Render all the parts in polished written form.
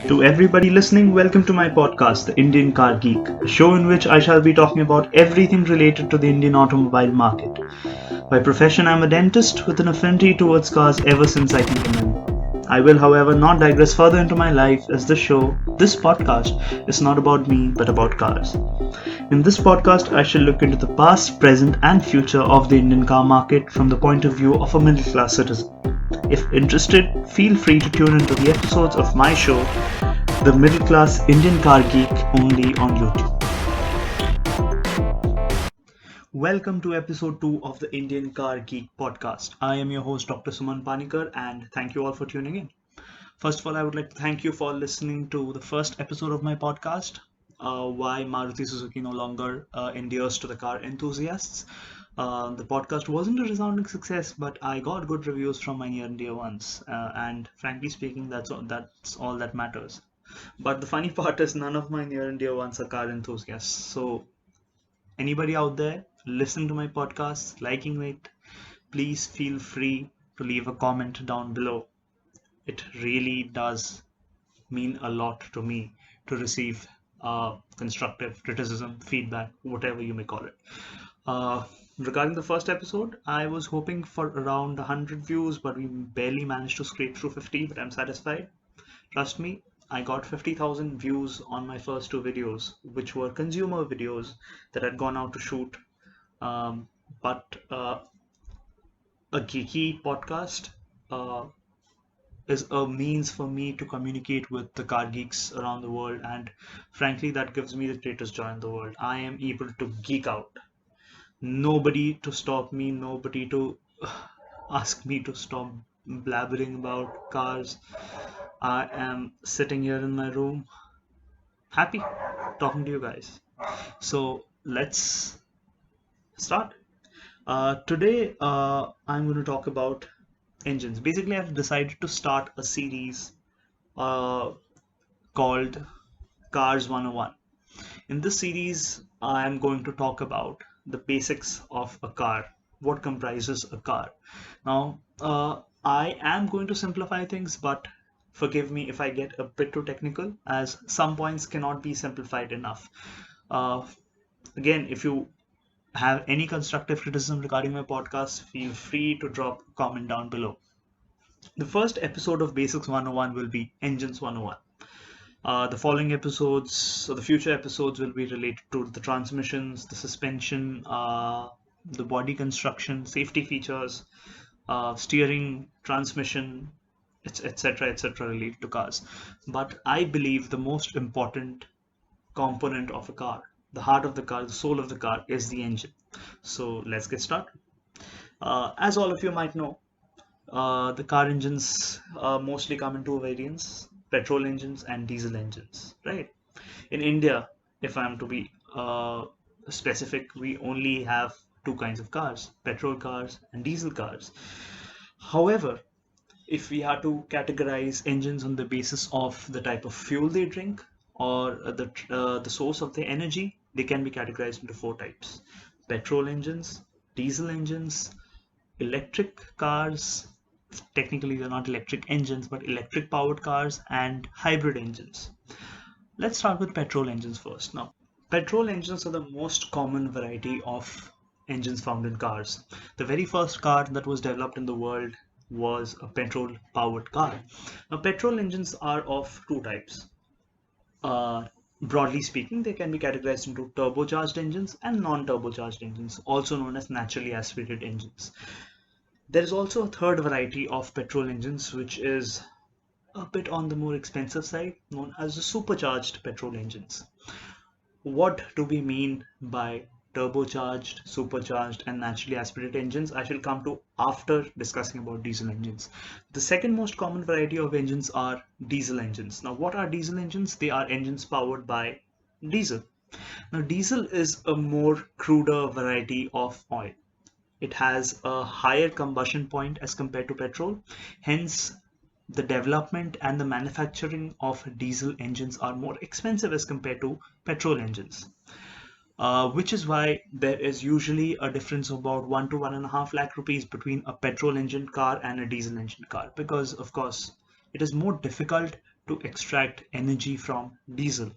To everybody listening, welcome to my podcast, The Indian Car Geek, a show in which I shall be talking about everything related to the Indian automobile market. By profession, I'm a dentist with an affinity towards cars ever since I can remember. I will, however, not digress further into my life as this podcast, is not about me but about cars. In this podcast, I shall look into the past, present, and future of the Indian car market from the point of view of a middle class citizen. If interested, feel free to tune into the episodes of my show, The Middle Class Indian Car Geek, only on YouTube. Welcome to episode 2 of the Indian Car Geek podcast. I am your host, Dr. Suman Panikar, and thank you all for tuning in. First of all, I would like to thank you for listening to the first episode of my podcast, Why Maruti Suzuki No Longer Endears to the Car Enthusiasts. The podcast wasn't a resounding success, but I got good reviews from my near and dear ones, and frankly speaking, that's all that matters. But the funny part is none of my near and dear ones are car enthusiasts. So anybody out there listening to my podcast, liking it, please feel free to leave a comment down below. It really does mean a lot to me to receive constructive criticism, feedback, whatever you may call it. Regarding the first episode, I was hoping for around 100 views, but we barely managed to scrape through 50, but I'm satisfied. Trust me, I got 50,000 views on my first two videos, which were consumer videos that I'd gone out to shoot. But a geeky podcast is a means for me to communicate with the car geeks around the world, and frankly, that gives me the greatest joy in the world. I am able to geek out. Nobody to stop me, nobody to ask me to stop blabbering about cars. I am sitting here in my room, happy talking to you guys. So let's start. Today, I'm going to talk about engines. Basically, I've decided to start a series uh, called Cars 101. In this series, I am going to talk about the basics of a car, what comprises a car. Now, I am going to simplify things, but forgive me if I get a bit too technical, as some points cannot be simplified enough. Uh, Again, if you have any constructive criticism regarding my podcast, feel free to drop a comment down below. The first episode of Basics 101 will be Engines 101. The following episodes, so the future episodes, will be related to the transmissions, the suspension, the body construction, safety features, steering, transmission, etc., etc., related to cars. But I believe the most important component of a car, the heart of the car, the soul of the car, is the engine. So let's get started. As all of you might know, the car engines mostly come in two variants: petrol engines and diesel engines, right? In India, if I'm to be specific, we only have two kinds of cars: petrol cars and diesel cars. However, if we are to categorize engines on the basis of the type of fuel they drink or the source of the energy, they can be categorized into four types: petrol engines, diesel engines, electric cars. Technically, they're not electric engines, but electric powered cars, and hybrid engines. Let's start with petrol engines first. Now, petrol engines are the most common variety of engines found in cars. The very first car that was developed in the world was a petrol powered car. Now, petrol engines are of two types. Broadly speaking, they can be categorized into turbocharged engines and non-turbocharged engines, also known as naturally aspirated engines. There is also a third variety of petrol engines, which is a bit on the more expensive side, known as the supercharged petrol engines. What do we mean by turbocharged, supercharged, and naturally aspirated engines? I shall come to after discussing about diesel engines. The second most common variety of engines are diesel engines. Now, what are diesel engines? They are engines powered by diesel. Now, diesel is a more cruder variety of oil. It has a higher combustion point as compared to petrol. Hence, the development and the manufacturing of diesel engines are more expensive as compared to petrol engines. which is why there is usually a difference of about 1 to 1.5 lakh rupees between a petrol engine car and a diesel engine car, because of course it is more difficult to extract energy from diesel,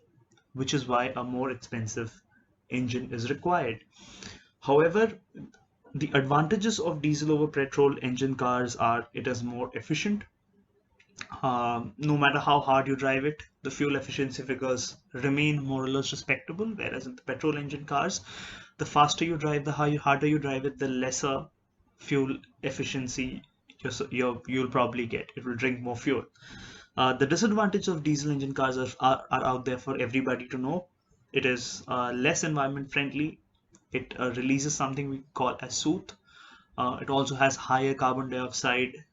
which is why a more expensive engine is required. However, the advantages of diesel over petrol engine cars are it is more efficient. No matter how hard you drive it, the fuel efficiency figures remain more or less respectable. Whereas in the petrol engine cars, the faster you drive, the harder you drive it, the lesser fuel efficiency you'll probably get. It will drink more fuel. The disadvantage of diesel engine cars are out there for everybody to know. It is less environment friendly. It releases something we call as soot. It also has higher carbon dioxide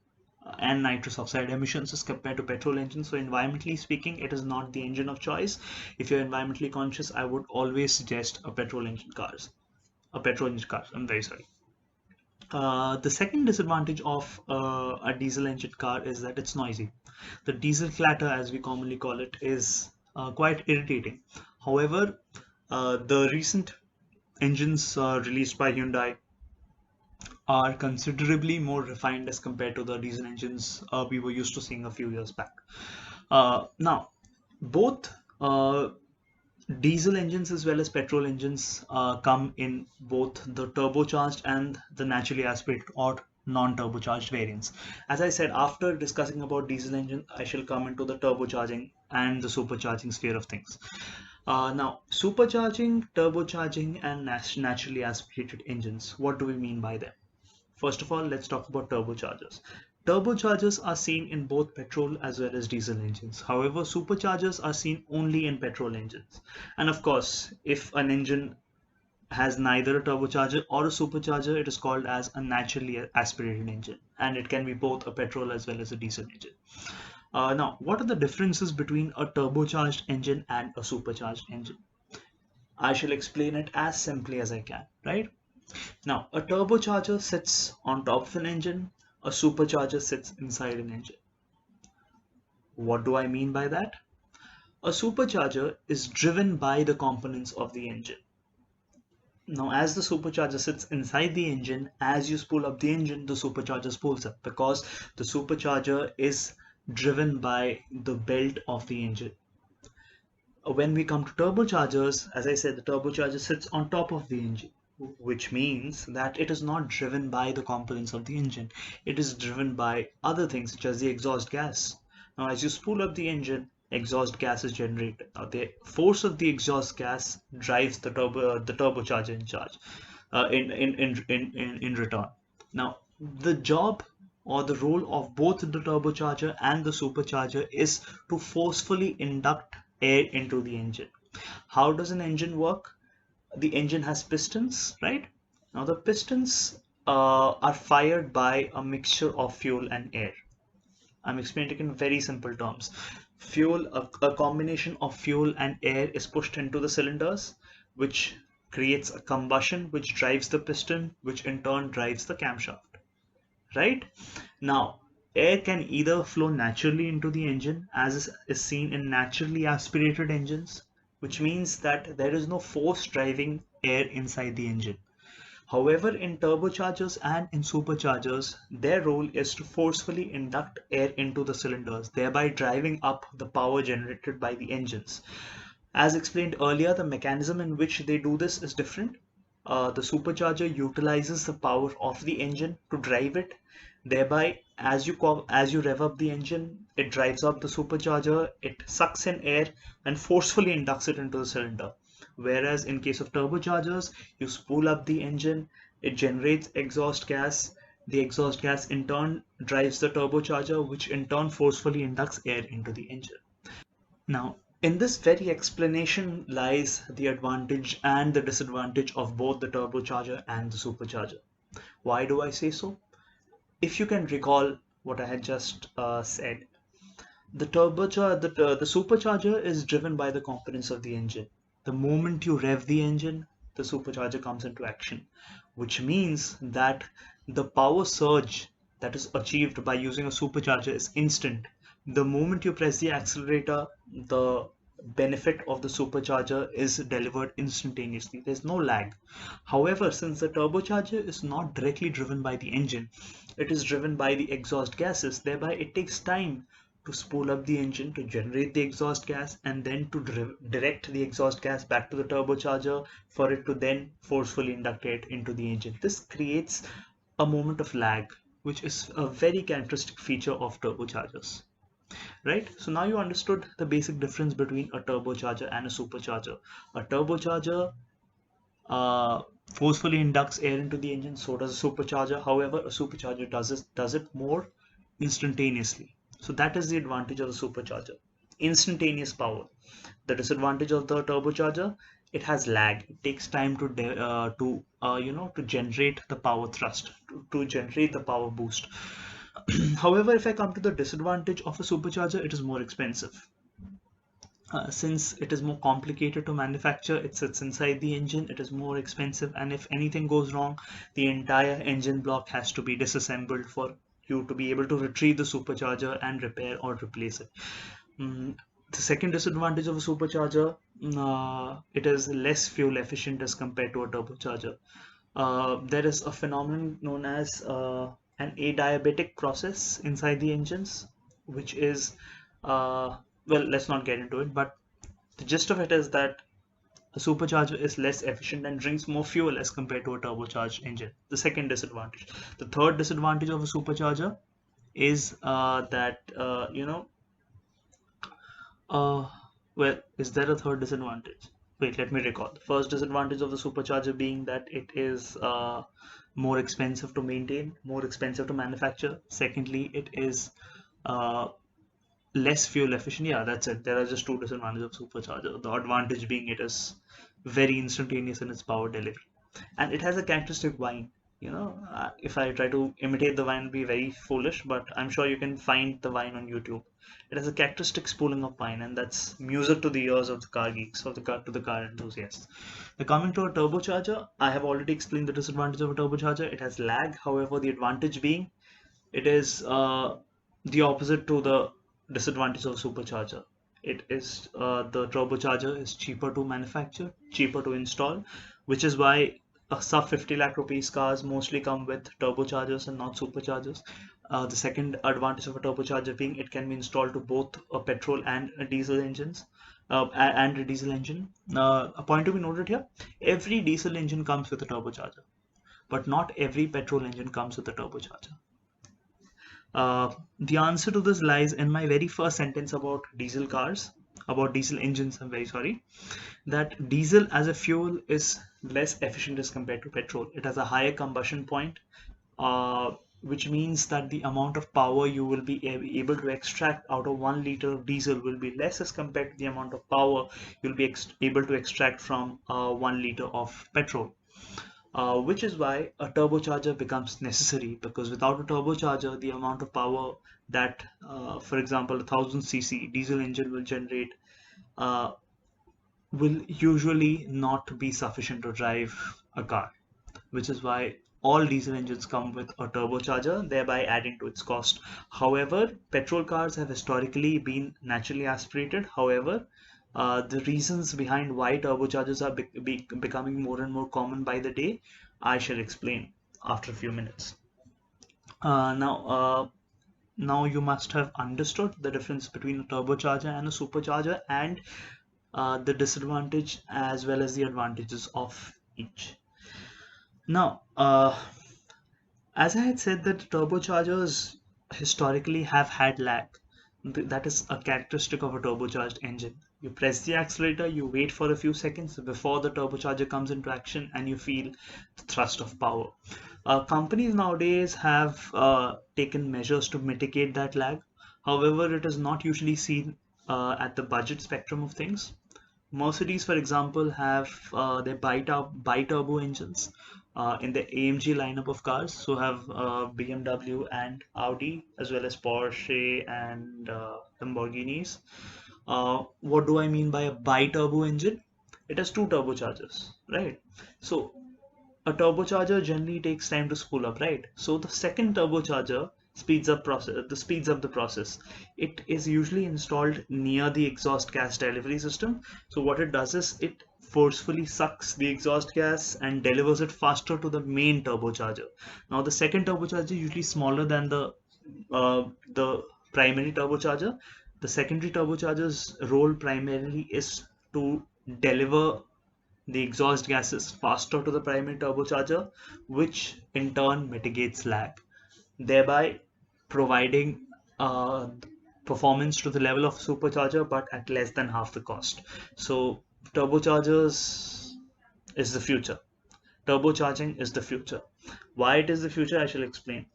and nitrous oxide emissions as compared to petrol engines. So environmentally speaking, it is not the engine of choice. If you're environmentally conscious, I would always suggest a petrol engine cars. A petrol engine car. I'm very sorry. The second disadvantage of a diesel engine car is that it's noisy. The diesel clatter, as we commonly call it, is quite irritating. However, the recent engines released by Hyundai are considerably more refined as compared to the diesel engines we were used to seeing a few years back. Now, both diesel engines as well as petrol engines come in both the turbocharged and the naturally aspirated or non-turbocharged variants. As I said, after discussing about diesel engine, I shall come into the turbocharging and the supercharging sphere of things. Now, supercharging, turbocharging, and naturally aspirated engines. What do we mean by them? First of all, let's talk about turbochargers. Turbochargers are seen in both petrol as well as diesel engines. However, superchargers are seen only in petrol engines. And of course, if an engine has neither a turbocharger or a supercharger, it is called as a naturally aspirated engine. And it can be both a petrol as well as a diesel engine. Now, what are the differences between a turbocharged engine and a supercharged engine? I shall explain it as simply as I can, right? Now, a turbocharger sits on top of an engine, a supercharger sits inside an engine. What do I mean by that? A supercharger is driven by the components of the engine. Now, as the supercharger sits inside the engine, as you spool up the engine, the supercharger spools up because the supercharger is driven by the belt of the engine. When we come to turbochargers, as I said, the turbocharger sits on top of the engine, which means that it is not driven by the components of the engine. It is driven by other things such as the exhaust gas. Now, as you spool up the engine, exhaust gas is generated. Now, the force of the exhaust gas drives the turbocharger in charge, in return. Now, the job or the role of both the turbocharger and the supercharger is to forcefully induct air into the engine. How does an engine work? The engine has pistons, right? Now the pistons are fired by a mixture of fuel and air. I'm explaining it in very simple terms. A combination of fuel and air is pushed into the cylinders, which creates a combustion, which drives the piston, which in turn drives the camshaft, right? Now, air can either flow naturally into the engine, as is seen in naturally aspirated engines, which means that there is no force driving air inside the engine. However, in turbochargers and in superchargers, their role is to forcefully induct air into the cylinders, thereby driving up the power generated by the engines. As explained earlier, the mechanism in which they do this is different. The supercharger utilizes the power of the engine to drive it. Thereby, as you rev up the engine, it drives up the supercharger, it sucks in air and forcefully inducts it into the cylinder. Whereas in case of turbochargers, you spool up the engine, it generates exhaust gas. The exhaust gas in turn drives the turbocharger, which in turn forcefully inducts air into the engine. Now, in this very explanation lies the advantage and the disadvantage of both the turbocharger and the supercharger. Why do I say so? If you can recall what I had just said, the supercharger is driven by the components of the engine. The moment you rev the engine, the supercharger comes into action, which means that the power surge that is achieved by using a supercharger is instant. The moment you press the accelerator, the benefit of the supercharger is delivered instantaneously. There's no lag. However, since the turbocharger is not directly driven by the engine, it is driven by the exhaust gases. Thereby, it takes time to spool up the engine to generate the exhaust gas and then to direct the exhaust gas back to the turbocharger for it to then forcefully inductate into the engine. This creates a moment of lag, which is a very characteristic feature of turbochargers. Right? So now you understood the basic difference between a turbocharger and a supercharger. A turbocharger uh, forcefully inducts air into the engine, so does a supercharger. However, a supercharger does it more instantaneously. So that is the advantage of the supercharger. Instantaneous power. The disadvantage of the turbocharger, it has lag. It takes time to generate the power thrust, to generate the power boost. However, if I come to the disadvantage of a supercharger, it is more expensive. Since it is more complicated to manufacture, it sits inside the engine, it is more expensive, and if anything goes wrong, the entire engine block has to be disassembled for you to be able to retrieve the supercharger and repair or replace it. The second disadvantage of a supercharger, it is less fuel efficient as compared to a turbocharger. There is a phenomenon known as an adiabatic process inside the engines, which is, well, let's not get into it, but the gist of it is that a supercharger is less efficient and drinks more fuel as compared to a turbocharged engine. The second disadvantage. The third disadvantage of a supercharger is uh, well, is there a third disadvantage? Wait, let me recall. The first disadvantage of the supercharger being that it is more expensive to maintain, more expensive to manufacture. Secondly, it is uh, less fuel efficient. Yeah, that's it. There are just two disadvantages of supercharger. The advantage being it is very instantaneous in its power delivery, and it has a characteristic whine. If I try to imitate the whine, it'll be very foolish, but I'm sure you can find the whine on YouTube. It has a characteristic spooling of whine, and that's music to the ears of the car geeks, to the car enthusiasts. Now, coming to a turbocharger, I have already explained the disadvantage of a turbocharger. It has lag. However, the advantage being it is the opposite to the disadvantage of supercharger. It is the turbocharger is cheaper to manufacture, cheaper to install, which is why sub 50 lakh rupees cars mostly come with turbochargers and not superchargers. The second advantage of a turbocharger being it can be installed to both a petrol and a diesel engines. And a diesel engine. A point to be noted here: every diesel engine comes with a turbocharger, but not every petrol engine comes with a turbocharger. The answer to this lies in my very first sentence about diesel engines. I'm very sorry. That diesel as a fuel is less efficient as compared to petrol. It has a higher combustion point, which means that the amount of power you will be able to extract out of 1 liter of diesel will be less as compared to the amount of power you'll be able to extract from 1 liter of petrol. Which is why a turbocharger becomes necessary, because without a turbocharger, the amount of power that, for example, a 1000 cc diesel engine will generate uh, will usually not be sufficient to drive a car, which is why all diesel engines come with a turbocharger, thereby adding to its cost. However, petrol cars have historically been naturally aspirated. However, the reasons behind why turbochargers are becoming more and more common by the day, I shall explain after a few minutes. Now you must have understood the difference between a turbocharger and a supercharger, and the disadvantage as well as the advantages of each. Now, as I had said, that turbochargers historically have had lag. That is a characteristic of a turbocharged engine. You press the accelerator, you wait for a few seconds before the turbocharger comes into action, and you feel the thrust of power. Companies nowadays have taken measures to mitigate that lag. However, it is not usually seen at the budget spectrum of things. Mercedes, for example, have their bi-turbo engines in the AMG lineup of cars. So have BMW and Audi, as well as Porsche and Lamborghinis. What do I mean by a bi-turbo engine? It has two turbochargers, right? So a turbocharger generally takes time to spool up, right? So the second turbocharger speeds up the process. It is usually installed near the exhaust gas delivery system. So what it does is it forcefully sucks the exhaust gas and delivers it faster to the main turbocharger. Now the second turbocharger is usually smaller than the primary turbocharger. The secondary turbocharger's role primarily is to deliver the exhaust gases faster to the primary turbocharger, which in turn mitigates lag, thereby providing performance to the level of supercharger but at less than half the cost. So turbochargers is the future. Turbocharging is the future. Why it is the future, I shall explain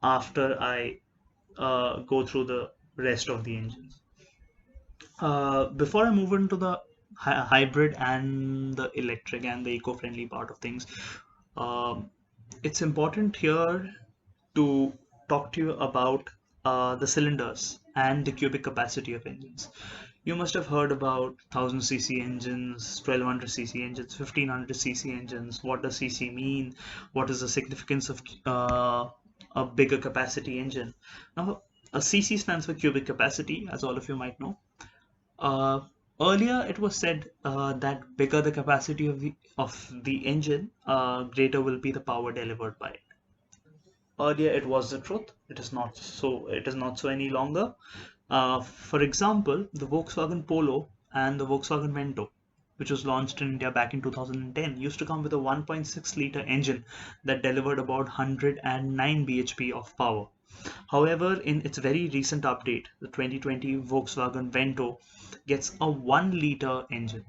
after I go through the rest of the engines. Before I move into the hybrid and the electric and the eco-friendly part of things, um, it's important here to talk to you about the cylinders and the cubic capacity of engines. You must have heard about 1000cc engines, 1200cc engines, 1500cc engines. What does cc mean? What is the significance of a bigger capacity engine? Now, a cc stands for cubic capacity, as all of you might know. Uh, Earlier, it was said that bigger the capacity of the engine, greater will be the power delivered by it. Earlier, it was the truth. It is not so. It is not so any longer. For example, the Volkswagen Polo and the Volkswagen Vento, which was launched in India back in 2010, used to come with a 1.6-liter engine that delivered about 109 bhp of power. However, in its very recent update, the 2020 Volkswagen Vento gets a 1-liter engine,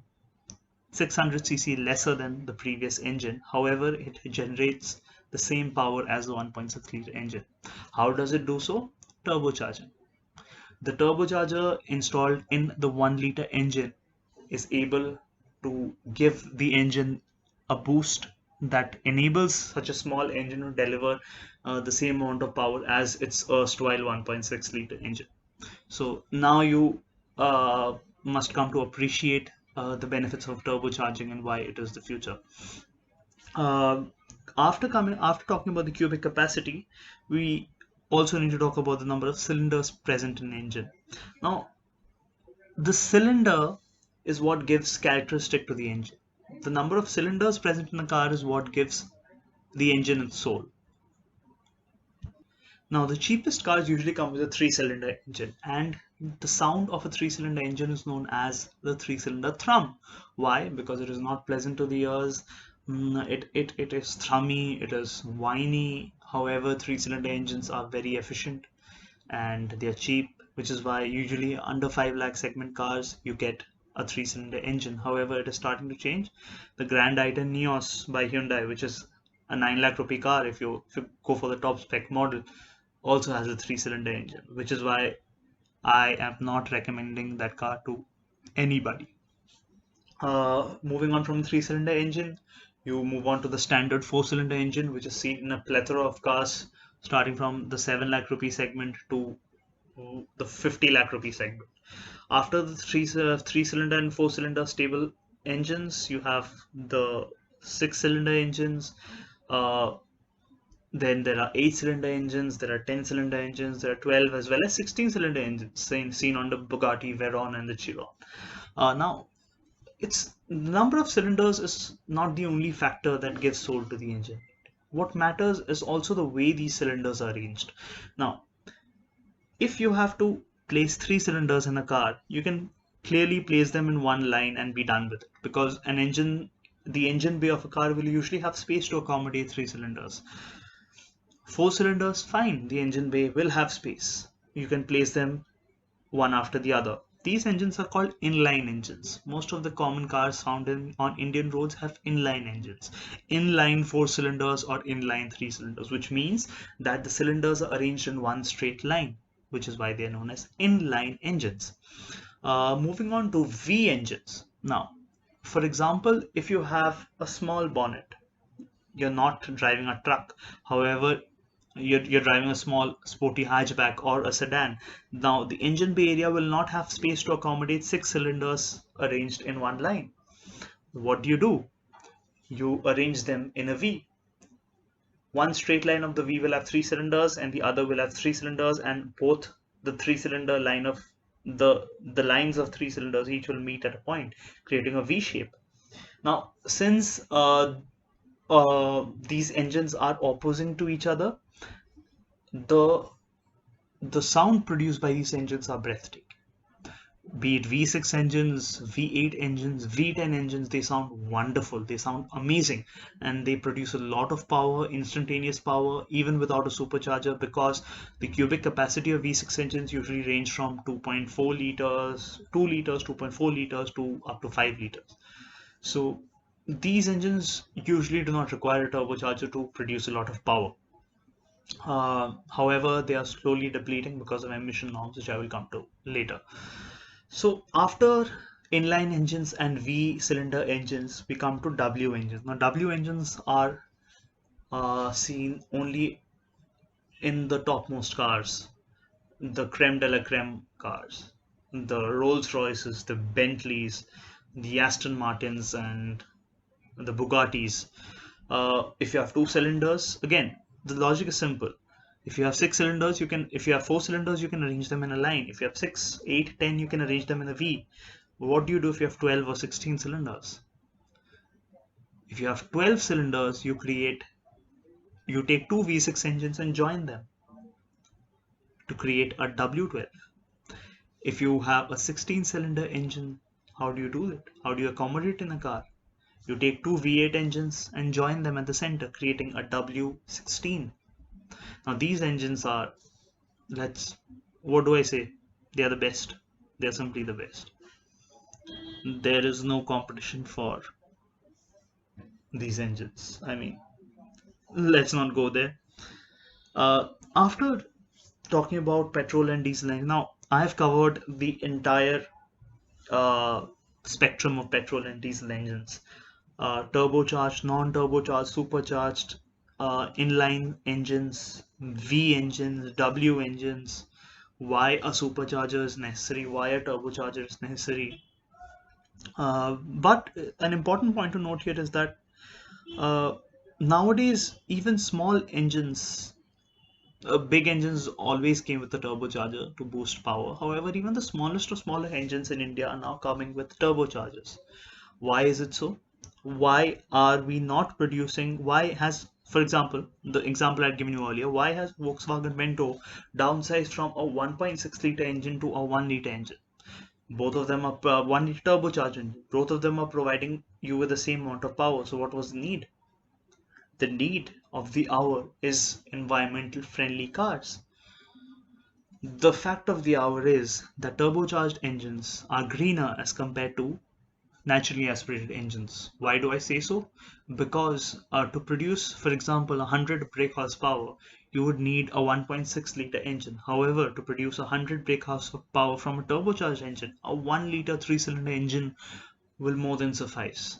600cc lesser than the previous engine. However, it generates the same power as the 1.6-liter engine. How does it do so? Turbocharging. The turbocharger installed in the 1-liter engine is able to give the engine a boost that enables such a small engine to deliver the same amount of power as its erstwhile 1.6-liter engine. So now you must come to appreciate the benefits of turbocharging and why it is the future. Uh, after talking about the cubic capacity, we also need to talk about the number of cylinders present in an engine. Now, the cylinder is what gives characteristic to the engine. The number of cylinders present in a car is what gives the engine its soul. Now, the cheapest cars usually come with a 3-cylinder engine, and the sound of a 3-cylinder engine is known as the 3-cylinder thrum. Why? Because it is not pleasant to the ears. It is thrummy, it is whiny. However, 3-cylinder engines are very efficient and they are cheap, which is why usually under 5 lakh segment cars you get a 3-cylinder engine. However, it is starting to change. The Grand Iter Neos by Hyundai, which is a 9 lakh rupee car, if you go for the top spec model, also has a 3-cylinder engine, which is why I am not recommending that car to anybody. Moving on from 3-cylinder engine, you move on to the standard 4-cylinder engine, which is seen in a plethora of cars starting from the 7 lakh rupee segment to the 50 lakh rupee segment. After the three-cylinder and 4-cylinder stable engines, you have the 6-cylinder engines. Then there are 8-cylinder engines, there are 10-cylinder engines, there are 12 as well as 16-cylinder engines seen on the Bugatti Veyron and the Chiron. Now, it's the number of cylinders is not the only factor that gives soul to the engine. What matters is also the way these cylinders are arranged. Now, if you have to place 3 cylinders in a car, you can clearly place them in one line and be done with it, because the engine bay of a car will usually have space to accommodate 3 cylinders. 4 cylinders, fine, the engine bay will have space. You can place them one after the other. These engines are called inline engines. Most of the common cars found on Indian roads have inline engines. Inline 4 cylinders or inline 3 cylinders, which means that the cylinders are arranged in one straight line, which is why they are known as inline engines. Moving on to V engines. Now, for example, if you have a small bonnet, you're not driving a truck. However, you're driving a small sporty hatchback or a sedan. Now, the engine bay area will not have space to accommodate 6 cylinders arranged in one line. What do? You arrange them in a V. one straight line of the V will have three cylinders and the other will have three cylinders, and both the three-cylinder line of the lines of three cylinders each will meet at a point, creating a V shape. Now, since these engines are opposing to each other, the the sound produced by these engines are breathtaking. Be it V6 engines, V8 engines, V10 engines, they sound wonderful. They sound amazing, and they produce a lot of power, instantaneous power, even without a supercharger, because the cubic capacity of V6 engines usually range from 2.4 liters, 2 liters, 2.4 liters to up to 5 liters. So these engines usually do not require a turbocharger to produce a lot of power. However, they are slowly depleting because of emission norms, which I will come to later. So after inline engines and V cylinder engines, we come to W engines. Now W engines are seen only in the topmost cars, the creme de la creme cars, the Rolls Royces, the Bentleys, the Aston Martins, and the Bugattis. If you have two cylinders, again, the logic is simple. If you have six cylinders, you can, if you have four cylinders, you can arrange them in a line. If you have 6, 8, 10, you can arrange them in a V. What do you do if you have 12 or 16 cylinders? If you have 12 cylinders, you take two V6 engines and join them to create a W12. If you have a 16 cylinder engine, how do you do it? How do you accommodate in a car? You take two V8 engines and join them at the center, creating a W16. Now these engines are, what do I say? They are the best. They are simply the best. There is no competition for these engines. I mean, let's not go there. After talking about petrol and diesel engines, now I have covered the entire spectrum of petrol and diesel engines. Turbocharged, non-turbocharged, supercharged, inline engines, V engines, W engines, why a supercharger is necessary, why a turbocharger is necessary. But an important point to note here is that nowadays, even small engines, big engines always came with a turbocharger to boost power. However, even the smallest of smaller engines in India are now coming with turbochargers. Why is it so? Why are we not producing? Why has, for example, the example I'd given you earlier, why has Volkswagen Bento downsized from a 1.6 liter engine to a 1 liter engine? Both of them are 1 liter turbocharged engine. Both of them are providing you with the same amount of power. So what was the need? The need of the hour is environmental friendly cars. The fact of the hour is that turbocharged engines are greener as compared to naturally aspirated engines. Why do I say so? Because to produce, for example, 100 brake horsepower, you would need a 1.6 liter engine. However, to produce 100 brake horsepower from a turbocharged engine, a 1 liter 3-cylinder engine will more than suffice.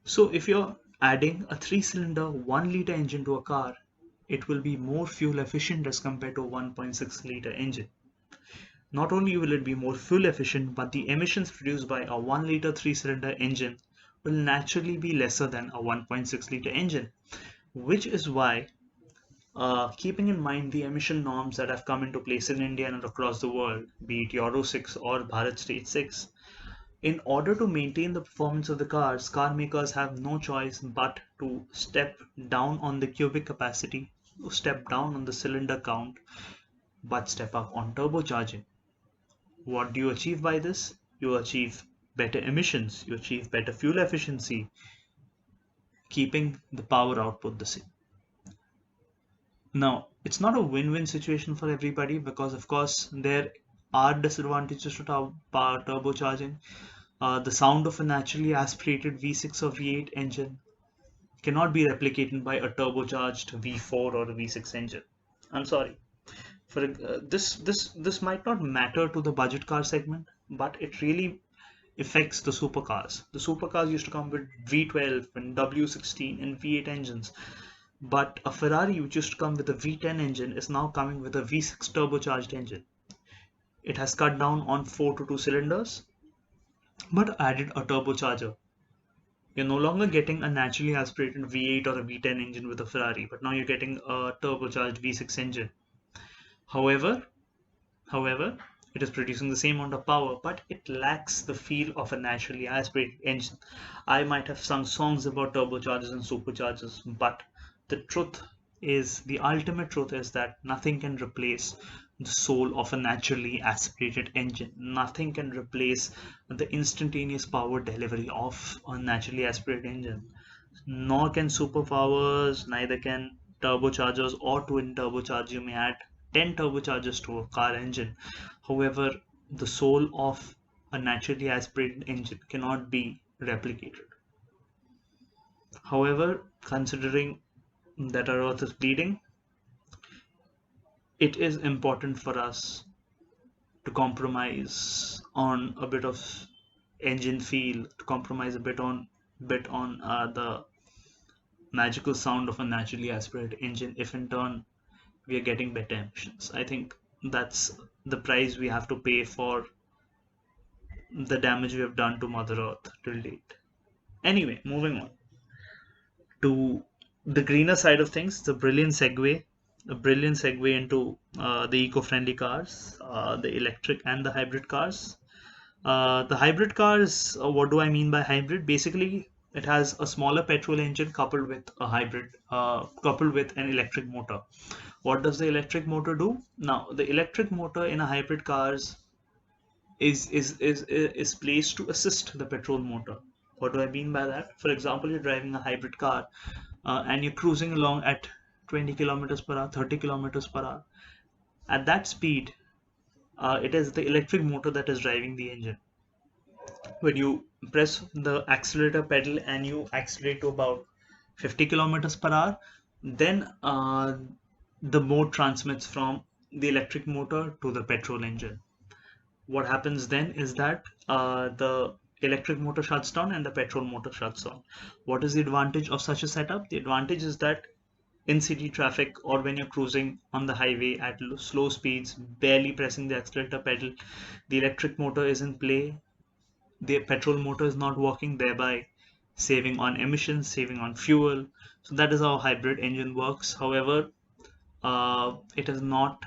So if you're adding a 3-cylinder 1 liter engine to a car, it will be more fuel efficient as compared to a 1.6 liter engine. Not only will it be more fuel efficient, but the emissions produced by a 1 liter 3-cylinder engine will naturally be lesser than a 1.6 liter engine, which is why, keeping in mind the emission norms that have come into place in India and across the world, be it Euro 6 or Bharat Stage 6, in order to maintain the performance of the cars, car makers have no choice but to step down on the cubic capacity, step down on the cylinder count, but step up on turbocharging. What do you achieve by this? You achieve better emissions, you achieve better fuel efficiency, keeping the power output the same. Now, it's not a win-win situation for everybody because, of course, there are disadvantages to turbocharging. The sound of a naturally aspirated V6 or V8 engine cannot be replicated by a turbocharged V4 or a V6 engine. I'm sorry. For this might not matter to the budget car segment, but it really affects the supercars. The supercars used to come with V12 and W16 and V8 engines, but a Ferrari which used to come with a V10 engine is now coming with a V6 turbocharged engine. It has cut down on 4 to 2 cylinders, but added a turbocharger. You're no longer getting a naturally aspirated V8 or a V10 engine with a Ferrari, but now you're getting a turbocharged V6 engine. However, However, it is producing the same amount of power, but it lacks the feel of a naturally aspirated engine. I might have sung songs about turbochargers and superchargers, but the truth the ultimate truth is that nothing can replace the soul of a naturally aspirated engine. Nothing can replace the instantaneous power delivery of a naturally aspirated engine. Nor can superpowers, neither can turbochargers or twin turbochargers. You may add 10 turbochargers to a car engine. However, the soul of a naturally aspirated engine cannot be replicated. However, considering that our earth is bleeding, it is important for us to compromise on a bit of engine feel, to compromise a bit on the magical sound of a naturally aspirated engine, if in turn we are getting better emissions. I think that's the price we have to pay for the damage we have done to Mother Earth till date. Anyway, moving on to the greener side of things, a brilliant segue into the eco-friendly cars, the electric and the hybrid cars. The hybrid cars, what do I mean by hybrid? Basically, it has a smaller petrol engine coupled with a coupled with an electric motor. What does the electric motor do? Now, the electric motor in a hybrid cars is placed to assist the petrol motor. What do I mean by that? For example, you're driving a hybrid car and you're cruising along at 20 kilometers per hour, 30 kilometers per hour. At that speed, it is the electric motor that is driving the engine. When you press the accelerator pedal and you accelerate to about 50 kilometers per hour, then the mode transmits from the electric motor to the petrol engine. What happens then is that the electric motor shuts down and the petrol motor shuts on. What is the advantage of such a setup? The advantage is that in city traffic or when you're cruising on the highway at slow speeds, barely pressing the accelerator pedal, the electric motor is in play, the petrol motor is not working, thereby saving on emissions, saving on fuel. So that is how a hybrid engine works. However, it is not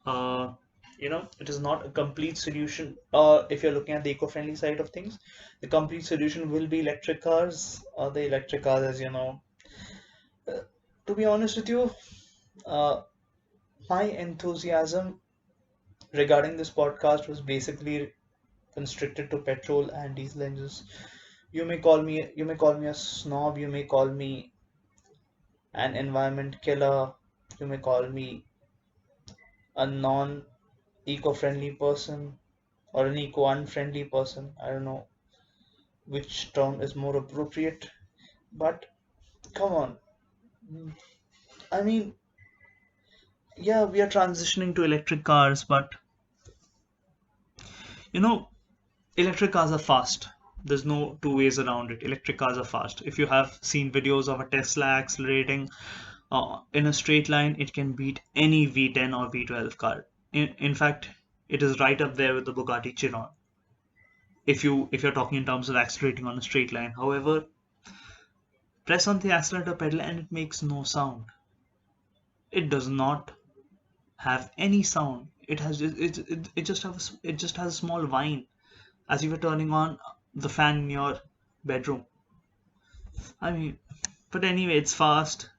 uh, it is not a complete solution. If you're looking at the eco-friendly side of things, the complete solution will be electric cars. The electric cars, as you know, uh, to be honest with you, uh, my enthusiasm regarding this podcast was basically constricted to petrol and diesel engines. You may call me a snob, you may call me an environment killer, you may call me a non eco-friendly person or an eco-unfriendly person. I don't know which term is more appropriate, but come on. I mean, yeah, we are transitioning to electric cars, but you know, electric cars are fast. There's no two ways around it. Electric cars are fast. If you have seen videos of a Tesla accelerating in a straight line, it can beat any V10 or V12 car. In fact, it is right up there with the Bugatti Chiron. If you're talking in terms of accelerating on a straight line. However, press on the accelerator pedal and it makes no sound. It does not have any sound. It just has a small whine as if you're turning on the fan in your bedroom. I mean, but anyway, it's fast.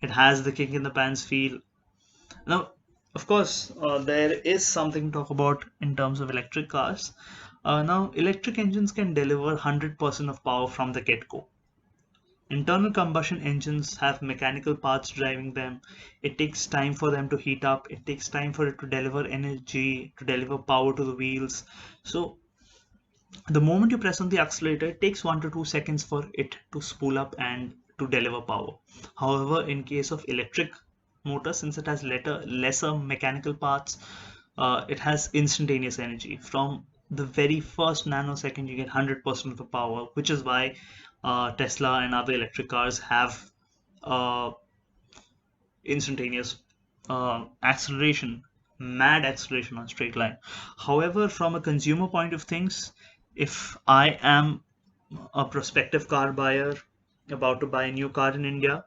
It has the kick in the pants feel. Now, of course, there is something to talk about in terms of electric cars. Now, electric engines can deliver 100% of power from the get-go. Internal combustion engines have mechanical parts driving them. It takes time for them to heat up. It takes time for it to deliver energy, to deliver power to the wheels. So the moment you press on the accelerator, it takes 1 to 2 seconds for it to spool up and to deliver power. However, in case of electric motor, since it has lesser mechanical parts, it has instantaneous energy. From the very first nanosecond, you get 100% of the power, which is why Tesla and other electric cars have uh, instantaneous mad acceleration on straight line. However, from a consumer point of things, if I am a prospective car buyer about to buy a new car in India,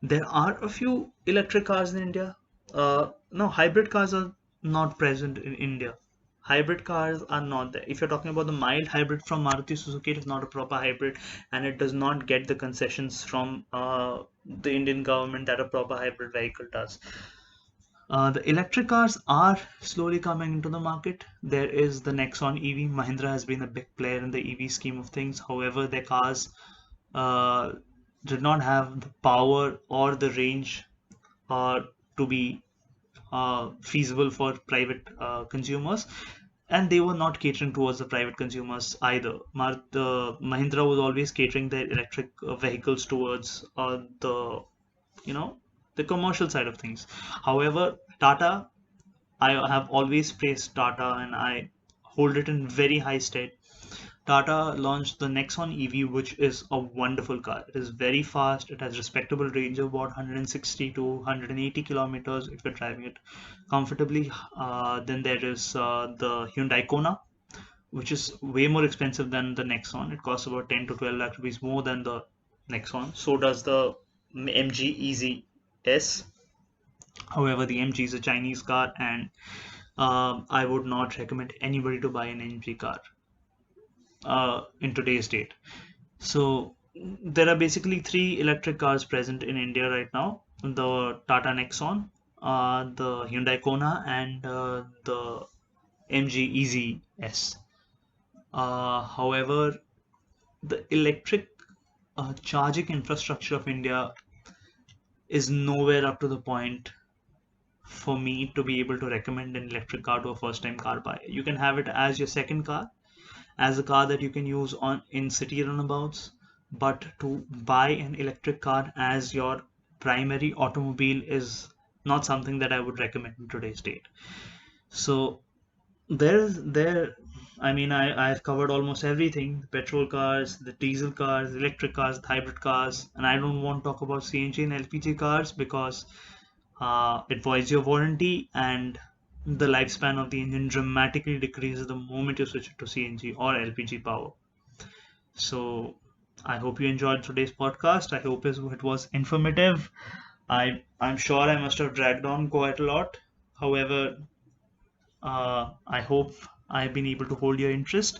there are a few electric cars in India. No, hybrid cars are not present in India. Hybrid cars are not there. If you're talking about the mild hybrid from Maruti Suzuki, it is not a proper hybrid, and it does not get the concessions from the Indian government that a proper hybrid vehicle does. The electric cars are slowly coming into the market. There is the Nexon EV. Mahindra has been a big player in the EV scheme of things. However, their cars uh, did not have the power or the range uh, to be feasible for private consumers, and they were not catering towards the private consumers either. Mahindra was always catering their electric vehicles towards you know the commercial side of things. However, Tata, I have always praised Tata, and I hold it in very high stead. Tata launched the Nexon EV, which is a wonderful car. It is very fast. It has respectable range of about 160 to 180 kilometers if you're driving it comfortably. Then there is the Hyundai Kona, which is way more expensive than the Nexon. It costs about 10 to 12 lakh rupees more than the Nexon. So does the MG Easy S. However, the MG is a Chinese car, and I would not recommend anybody to buy an MG car in today's date. So there are basically three electric cars present in India right now: the Tata Nexon, the Hyundai Kona, and the MG Easy S. However, the electric charging infrastructure of India is nowhere up to the point for me to be able to recommend an electric car to a first time car buyer. You can have it as your second car, as a car that you can use on in city runabouts, but to buy an electric car as your primary automobile is not something that I would recommend in today's date. So there I mean, I've covered almost everything: the petrol cars, the diesel cars, the electric cars, the hybrid cars, and I don't want to talk about CNG and LPG cars because it voids your warranty, and the lifespan of the engine dramatically decreases the moment you switch it to CNG or LPG power. So I hope you enjoyed today's podcast. I hope it was informative. I'm sure I must have dragged on quite a lot. However, I hope I've been able to hold your interest.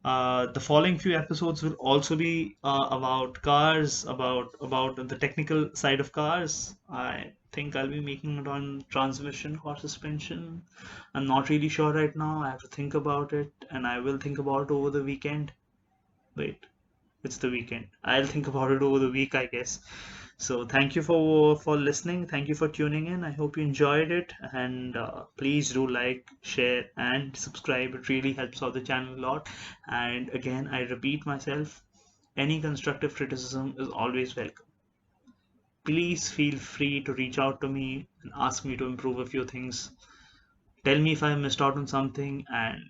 The following few episodes will also be about cars, about the technical side of cars. I think I'll be making it on transmission or suspension. I'm not really sure right now. I have to think about it, and I will think about it over the weekend. Wait, it's the weekend. I'll think about it over the week, I guess. So thank you for listening. Thank you for tuning in. I hope you enjoyed it, and please do like, share, and subscribe. It really helps out the channel a lot. And again, I repeat myself: any constructive criticism is always welcome. Please feel free to reach out to me and ask me to improve a few things. Tell me if I missed out on something, and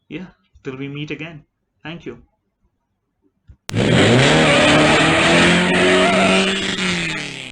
yeah, till we meet again. Thank you.